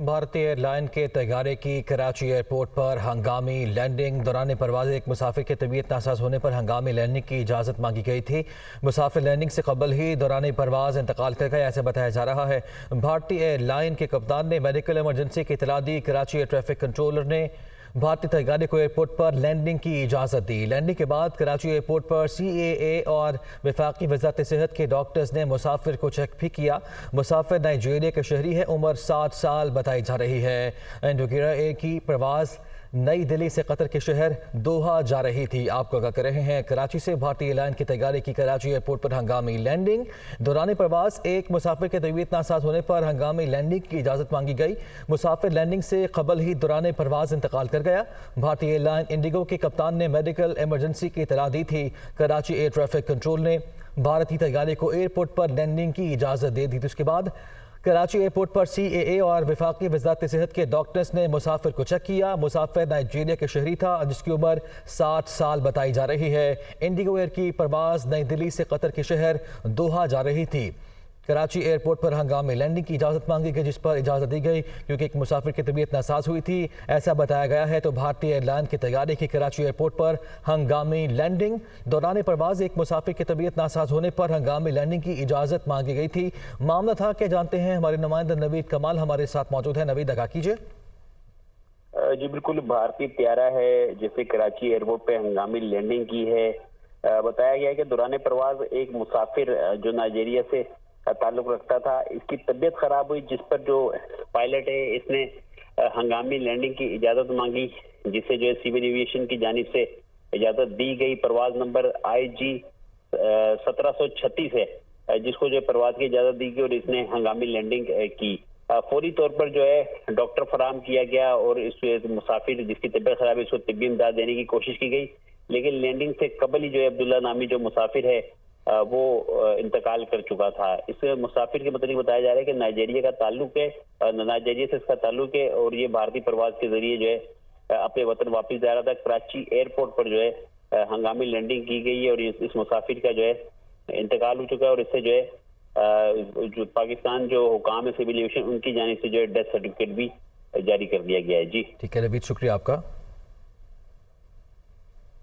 भारतीय एयरलाइन के तैयारे की कराची एयरपोर्ट पर हंगामी लैंडिंग दौरान परवाज एक मुसाफिर के तबीयत नासाज होने पर हंगामी लैंडिंग की इजाज़त मांगी गई थी। मुसाफिर लैंडिंग से कबल ही दौरान परवाज इंतकाल कर गया, ऐसे बताया जा रहा है। भारतीय एयरलाइन के कप्तान ने मेडिकल इमरजेंसी की इतला दी। कराची एयर ट्रैफिक कंट्रोलर ने भारतीय तैयारे को एयरपोर्ट पर लैंडिंग की इजाज़त दी। लैंडिंग के बाद कराची एयरपोर्ट पर CAA और वफाकी वजारत सेहत के डॉक्टर्स ने मुसाफिर को चेक भी किया। मुसाफिर नाइजीरिया के शहरी है, उम्र 60 साल बताई जा रही है। इंडिगो एयर की प्रवास नई दिल्ली से कतर के शहर दोहा जा रही थी। आपको आगाह कर रहे हैं, कराची से भारतीय एयरलाइन की तैयारी की कराची एयरपोर्ट पर हंगामी लैंडिंग दौरान प्रवास एक मुसाफिर के तबीयत नासाज होने पर हंगामी लैंडिंग की इजाज़त मांगी गई। मुसाफिर लैंडिंग से कबल ही दौरान परवाज इंतकाल कर गया। भारतीय एयरलाइन इंडिगो के कप्तान ने मेडिकल इमरजेंसी की इतला दी थी। कराची एयर ट्रैफिक कंट्रोल ने भारतीय तैयारे को एयरपोर्ट पर लैंडिंग की इजाज़त दे दी थी। उसके बाद कराची एयरपोर्ट पर CAA और वफाकी वजारत सेहत के डॉक्टर्स ने मुसाफिर को चेक किया। मुसाफिर नाइजीरिया के शहरी था, जिसकी उम्र 60 साल बताई जा रही है। इंडिगो एयर की परवाज नई दिल्ली से कतर के शहर दोहा जा रही थी। कराची एयरपोर्ट पर हंगामी लैंडिंग की इजाज़त मांगी गई, जिस पर इजाज़त दी गई क्योंकि एक मुसाफिर की तबीयत नासाज हुई थी, ऐसा बताया गया है। तो भारतीय एयरलाइन की तैयारी की कराची एयरपोर्ट पर हंगामी लैंडिंग दौरान परवाज एक मुसाफिर की तबीयत नासाज होने पर हंगामी लैंडिंग की इजाज़त मांगी गई थी। मामला था क्या, जानते हैं हमारे नुमाइंदा नवीद कमाल हमारे साथ मौजूद है। नवीद, आगाह कीजिए। जी बिल्कुल, भारतीय त्यारा है जिसे कराची एयरपोर्ट पे हंगामी लैंडिंग की है। बताया गया है कि दौरान प्रवास एक मुसाफिर जो नाइजीरिया से ताल्लुक रखता था, इसकी तबीयत खराब हुई, जिस पर जो पायलट है इसने हंगामी लैंडिंग की इजाजत मांगी, जिसे जो है सिविल एविएशन की जानिब से इजाजत दी गई। परवाज नंबर IG 1736 है, जिसको जो है परवाज की इजाजत दी गई और इसने हंगामी लैंडिंग की। फौरी तौर पर जो है डॉक्टर फराम किया गया और इस मुसाफिर जिसकी तबीयत खराब है इसको तिब्बी इमदाद देने की कोशिश की गई, लेकिन लैंडिंग से कबल ही जो है अब्दुल्ला नामी जो मुसाफिर है वो इंतकाल कर चुका था। इस मुसाफिर के मतलब बताया जा रहा है कि नाइजीरिया का ताल्लुक है, नाइजीरिया से इसका ताल्लुक है और ये भारतीय प्रवास के जरिए जो है अपने वतन वापस जा रहा था। कराची एयरपोर्ट पर जो है हंगामी लैंडिंग की गई है और इस मुसाफिर का जो है इंतकाल हो चुका है और इससे जो है जो पाकिस्तान जो हुकाम है सिविल एविएशन उनकी जानिब से जो है डेथ सर्टिफिकेट भी जारी कर दिया गया है। जी ठीक है नवीद, शुक्रिया आपका।